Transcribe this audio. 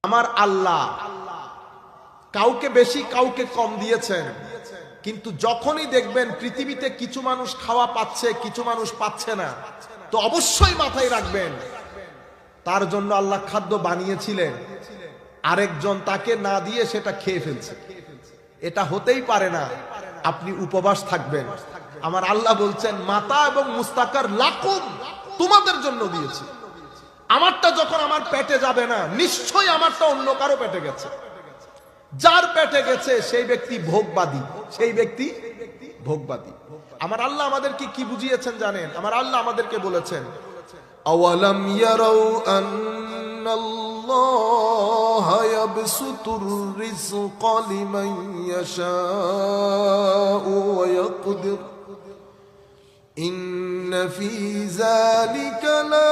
আমার আল্লাহ কাউকে বেশি কাউকে কম দিয়েছেন, কিন্তু যখনই দেখবেন পৃথিবীতে কিছু মানুষ খাওয়া পাচ্ছে কিছু মানুষ পাচ্ছে না, তো অবশ্যই মাথায় রাখবেন তার জন্য আল্লাহ খাদ্য বানিয়েছিলেন, আরেকজন তাকে না দিয়ে সেটা খেয়ে ফেলছে। এটা হতেই পারে না। আপনি উপবাস থাকবেন। আমার আল্লাহ বলছেন মাতা এবং মুস্তাকার লাকুম, তোমাদের জন্য দিয়েছি। আমারটা যখন আমার পেটে যাবে না, নিশ্চয়ই আমারটা অন্য কারো পেটে গেছে। যার পেটে গেছে সেই ব্যক্তি ভোগবাদী, সেই ব্যক্তি ভোগবাদী। আমার আল্লাহ আমাদেরকে কি বুঝিয়েছেন জানেন? আমার আল্লাহ আমাদেরকে বলেছেন আওয়ালাম ইয়ারাউ আন্নাল্লাহা ইয়াবসুতুর রিজকা লিমান ইয়াশাউ ওয়া ইয়াকদির ইন্না ফী যালিকা লা